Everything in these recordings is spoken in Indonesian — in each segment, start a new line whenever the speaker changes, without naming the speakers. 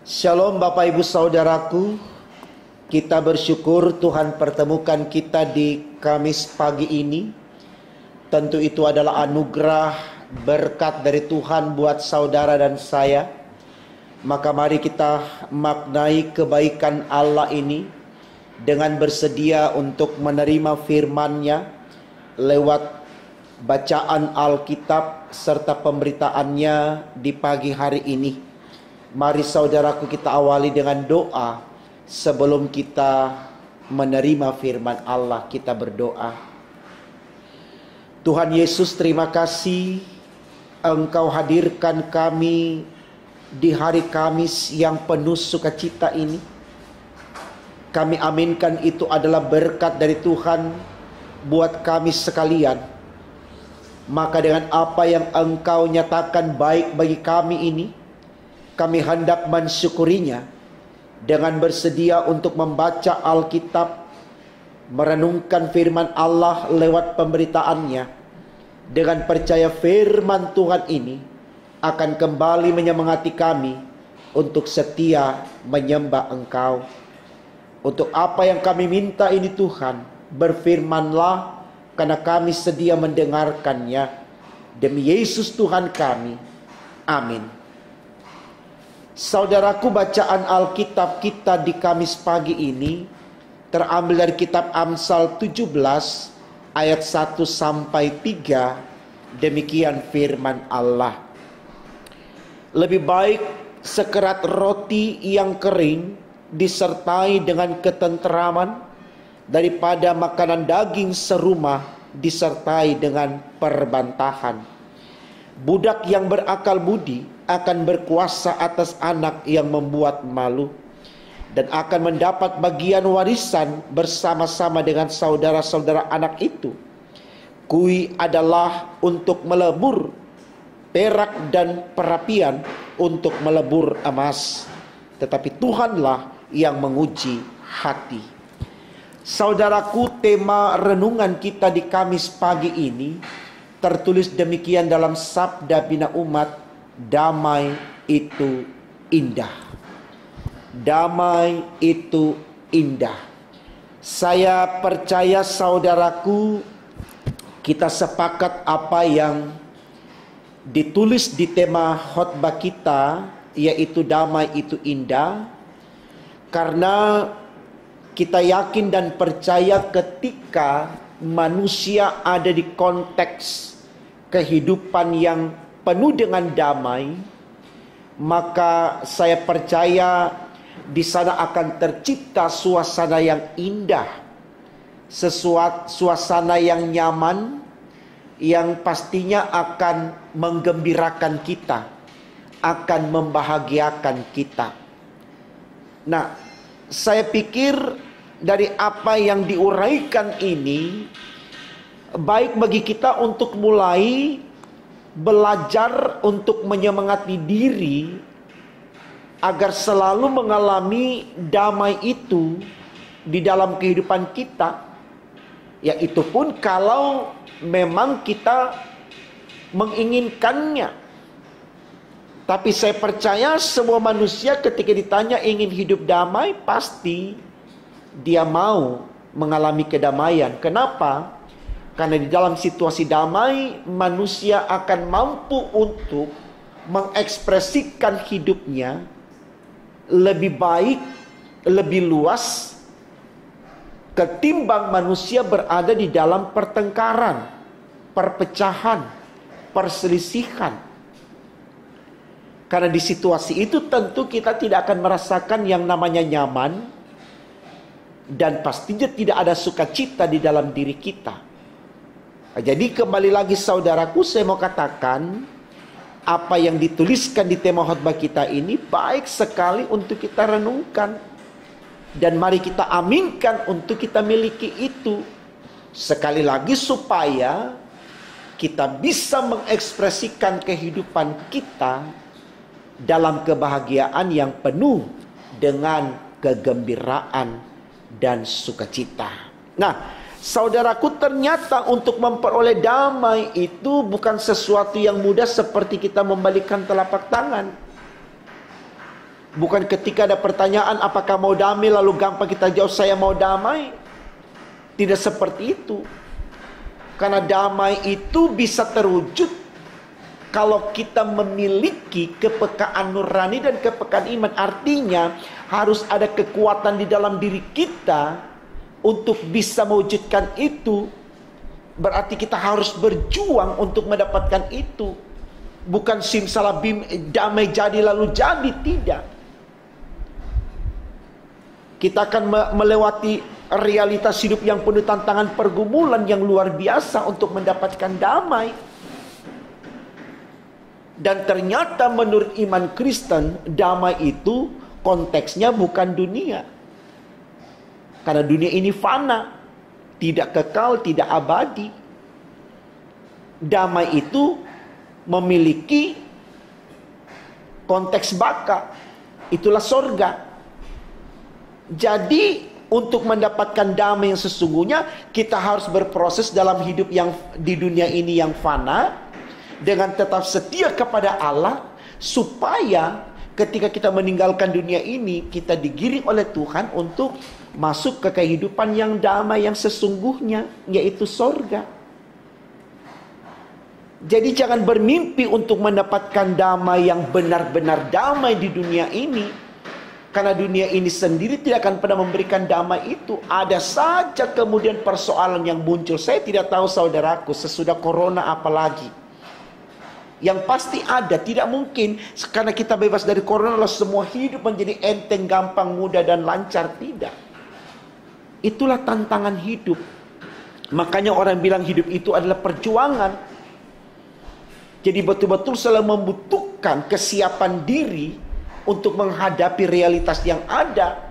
Shalom Bapak Ibu Saudaraku. Kita bersyukur Tuhan pertemukan kita di Kamis pagi ini. Tentu itu adalah anugerah berkat dari Tuhan buat saudara dan saya. Maka mari kita maknai kebaikan Allah ini dengan bersedia untuk menerima firman-Nya lewat bacaan Alkitab serta pemberitaannya di pagi hari ini. Mari saudaraku kita awali dengan doa sebelum kita menerima firman Allah. Kita berdoa. Tuhan Yesus, terima kasih Engkau hadirkan kami di hari Kamis yang penuh sukacita ini. Kami aminkan itu adalah berkat dari Tuhan buat kami sekalian. Maka dengan apa yang Engkau nyatakan baik bagi kami ini, kami hendak mensyukurinya dengan bersedia untuk membaca Alkitab, merenungkan firman Allah lewat pemberitaannya, dengan percaya firman Tuhan ini akan kembali menyemangati kami untuk setia menyembah Engkau. Untuk apa yang kami minta ini Tuhan, berfirmanlah karena kami sedia mendengarkannya. Demi Yesus Tuhan kami. Amin. Saudaraku, bacaan Alkitab kita di Kamis pagi ini terambil dari kitab Amsal 17 ayat 1 sampai 3. Demikian firman Allah. Lebih baik sekerat roti yang kering disertai dengan ketenteraman daripada makanan daging serumah disertai dengan perbantahan. Budak yang berakal budi akan berkuasa atas anak yang membuat malu, dan akan mendapat bagian warisan bersama-sama dengan saudara-saudara anak itu. Kui adalah untuk melebur perak dan perapian untuk melebur emas, tetapi Tuhanlah yang menguji hati. Saudaraku, tema renungan kita di Kamis pagi ini tertulis demikian dalam Sabda Bina Umat, damai itu indah. Damai itu indah. Saya percaya saudaraku, kita sepakat apa yang ditulis di tema khotbah kita, yaitu damai itu indah. Karena kita yakin dan percaya ketika manusia ada di konteks kehidupan yang penuh dengan damai, maka saya percaya di sana akan tercipta suasana yang indah, suasana yang nyaman, yang pastinya akan menggembirakan kita, akan membahagiakan kita. Nah, saya pikir dari apa yang diuraikan ini baik bagi kita untuk mulai belajar untuk menyemangati diri agar selalu mengalami damai itu di dalam kehidupan kita. Yaitu pun kalau memang kita menginginkannya. Tapi saya percaya semua manusia ketika ditanya ingin hidup damai, pasti dia mau mengalami kedamaian. Kenapa? Karena di dalam situasi damai, manusia akan mampu untuk mengekspresikan hidupnya lebih baik, lebih luas, ketimbang manusia berada di dalam pertengkaran, perpecahan, perselisihan. Karena di situasi itu tentu kita tidak akan merasakan yang namanya nyaman, dan pastinya tidak ada sukacita di dalam diri kita. Jadi kembali lagi saudaraku, saya mau katakan apa yang dituliskan di tema khotbah kita ini baik sekali untuk kita renungkan, dan mari kita aminkan untuk kita miliki itu. Sekali lagi supaya kita bisa mengekspresikan kehidupan kita dalam kebahagiaan yang penuh dengan kegembiraan dan sukacita. Nah, saudaraku, ternyata untuk memperoleh damai itu bukan sesuatu yang mudah seperti kita membalikkan telapak tangan. Bukan ketika ada pertanyaan apakah mau damai lalu gampang kita jawab saya mau damai. Tidak seperti itu. Karena damai itu bisa terwujud kalau kita memiliki kepekaan nurani dan kepekaan iman. Artinya harus ada kekuatan di dalam diri kita untuk bisa mewujudkan itu. Berarti kita harus berjuang untuk mendapatkan itu. Bukan simsalabim damai jadi lalu jadi, tidak. Kita akan melewati realitas hidup yang penuh tantangan pergumulan yang luar biasa untuk mendapatkan damai. Dan ternyata menurut iman Kristen, damai itu konteksnya bukan dunia. Karena dunia ini fana, tidak kekal, tidak abadi. Damai itu memiliki konteks baka, itulah sorga. Jadi untuk mendapatkan damai yang sesungguhnya, kita harus berproses dalam hidup yang di dunia ini yang fana, dengan tetap setia kepada Allah, supaya ketika kita meninggalkan dunia ini, kita digiring oleh Tuhan untuk masuk ke kehidupan yang damai yang sesungguhnya, yaitu sorga. Jadi jangan bermimpi untuk mendapatkan damai yang benar-benar damai di dunia ini. Karena dunia ini sendiri tidak akan pernah memberikan damai itu. Ada saja kemudian persoalan yang muncul. Saya tidak tahu saudaraku, sesudah corona apalagi. Yang pasti ada, tidak mungkin karena kita bebas dari corona lalu semua hidup menjadi enteng, gampang, mudah dan lancar. Tidak. Itulah tantangan hidup. Makanya orang bilang hidup itu adalah perjuangan. Jadi betul-betul selalu membutuhkan kesiapan diri untuk menghadapi realitas yang ada.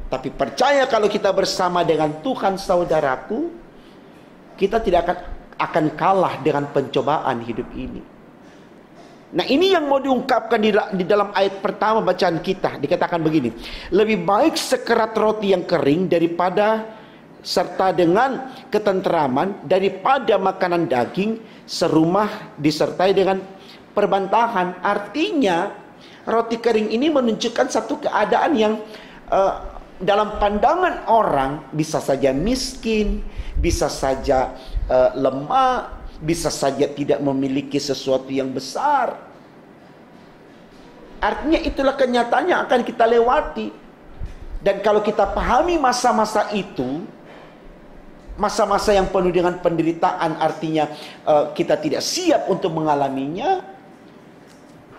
Tapi percaya kalau kita bersama dengan Tuhan saudaraku, kita tidak akan kalah dengan pencobaan hidup ini. Nah, ini yang mau diungkapkan di dalam ayat pertama bacaan kita. Dikatakan begini, lebih baik sekerat roti yang kering daripada serta dengan ketenteraman daripada makanan daging serumah disertai dengan perbantahan. Artinya roti kering ini menunjukkan satu keadaan yang dalam pandangan orang bisa saja miskin, bisa saja lemah, bisa saja tidak memiliki sesuatu yang besar. Artinya itulah kenyataan yang akan kita lewati. Dan kalau kita pahami masa-masa itu, masa-masa yang penuh dengan penderitaan, artinya kita tidak siap untuk mengalaminya.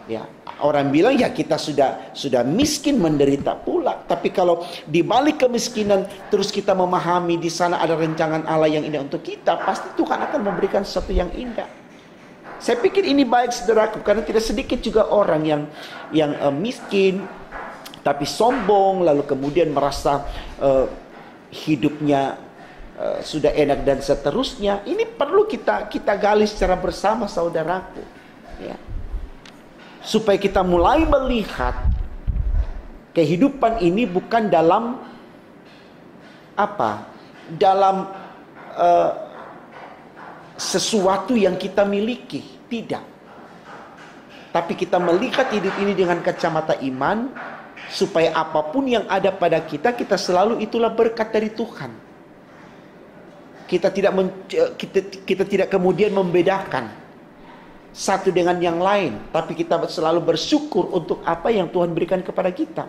Ya, orang bilang ya kita sudah miskin menderita pula. Tapi kalau di balik kemiskinan terus kita memahami di sana ada rencangan Allah yang indah untuk kita, pasti Tuhan akan memberikan sesuatu yang indah. Saya pikir ini baik saudaraku, karena tidak sedikit juga orang yang miskin tapi sombong, lalu kemudian merasa hidupnya sudah enak dan seterusnya. Ini perlu kita gali secara bersama saudaraku, ya. Supaya kita mulai melihat kehidupan ini bukan dalam dalam sesuatu yang kita miliki, tidak. Tapi kita melihat hidup ini dengan kacamata iman, supaya apapun yang ada pada kita, kita selalu itulah berkat dari Tuhan. Kita tidak kemudian membedakan satu dengan yang lain, tapi kita selalu bersyukur untuk apa yang Tuhan berikan kepada kita.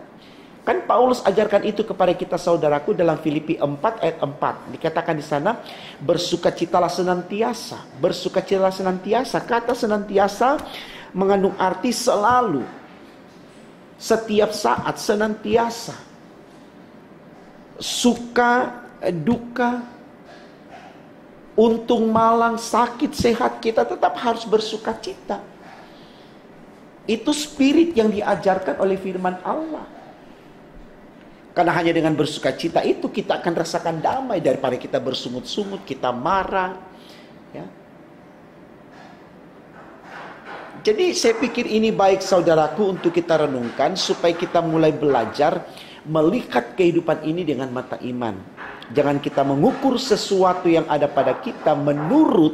Kan Paulus ajarkan itu kepada kita saudaraku dalam Filipi 4 ayat 4. Dikatakan di sana, bersukacitalah senantiasa. Bersukacitalah senantiasa. Kata senantiasa mengandung arti selalu, setiap saat, senantiasa. Suka, duka, untung, malang, sakit, sehat, kita tetap harus bersuka cita. Itu spirit yang diajarkan oleh firman Allah. Karena hanya dengan bersuka cita itu kita akan rasakan damai, daripada kita bersungut-sungut, kita marah, ya. Jadi saya pikir ini baik saudaraku untuk kita renungkan, supaya kita mulai belajar melihat kehidupan ini dengan mata iman. Jangan kita mengukur sesuatu yang ada pada kita menurut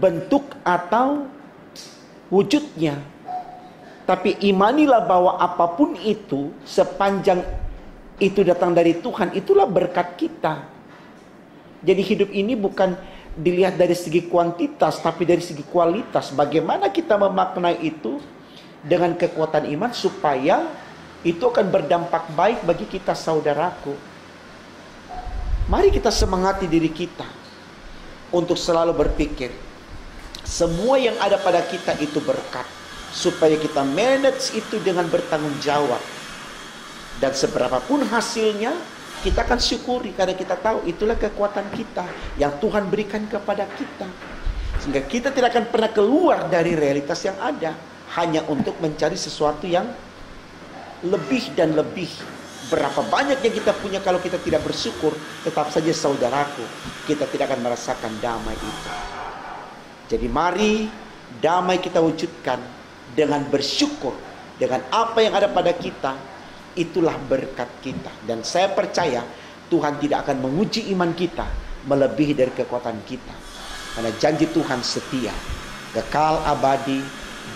bentuk atau wujudnya. Tapi imanilah bahwa apapun itu, sepanjang itu datang dari Tuhan, itulah berkat kita. Jadi hidup ini bukan dilihat dari segi kuantitas, tapi dari segi kualitas. Bagaimana kita memaknai itu dengan kekuatan iman supaya itu akan berdampak baik bagi kita, saudaraku. Mari kita semangati diri kita untuk selalu berpikir semua yang ada pada kita itu berkat, supaya kita manage itu dengan bertanggung jawab. Dan seberapapun hasilnya, kita akan syukuri karena kita tahu itulah kekuatan kita yang Tuhan berikan kepada kita. Sehingga kita tidak akan pernah keluar dari realitas yang ada, hanya untuk mencari sesuatu yang lebih dan lebih. Berapa banyak yang kita punya, kalau kita tidak bersyukur, tetap saja saudaraku, kita tidak akan merasakan damai itu. Jadi mari damai kita wujudkan dengan bersyukur, dengan apa yang ada pada kita. Itulah berkat kita. Dan saya percaya Tuhan tidak akan menguji iman kita melebihi dari kekuatan kita. Karena janji Tuhan setia, kekal abadi,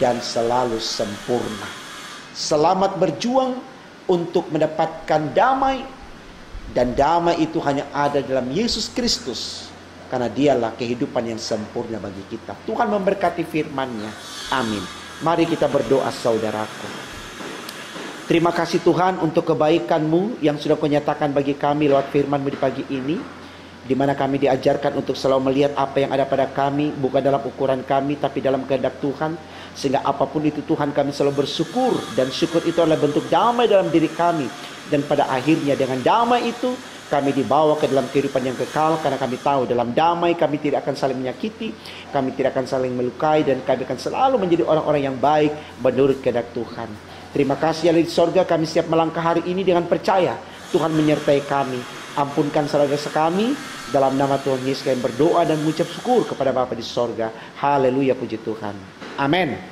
dan selalu sempurna. Selamat berjuang untuk mendapatkan damai. Dan damai itu hanya ada dalam Yesus Kristus. Karena dialah kehidupan yang sempurna bagi kita. Tuhan memberkati firman-Nya. Amin. Mari kita berdoa, saudaraku. Terima kasih Tuhan untuk kebaikan-Mu yang sudah Kau nyatakan bagi kami lewat firman-Mu di pagi ini, di mana kami diajarkan untuk selalu melihat apa yang ada pada kami, bukan dalam ukuran kami, tapi dalam kehendak Tuhan. Sehingga apapun itu Tuhan, kami selalu bersyukur, dan syukur itu adalah bentuk damai dalam diri kami. Dan pada akhirnya dengan damai itu kami dibawa ke dalam kehidupan yang kekal, karena kami tahu dalam damai kami tidak akan saling menyakiti, kami tidak akan saling melukai, dan kami akan selalu menjadi orang-orang yang baik menurut kehendak Tuhan. Terima kasih Allah di sorga, kami siap melangkah hari ini dengan percaya Tuhan menyertai kami. Ampunkan salah dosa kami, dalam nama Tuhan Yesus kami berdoa dan mengucap syukur kepada Bapa di sorga. Haleluya, puji Tuhan. Amin.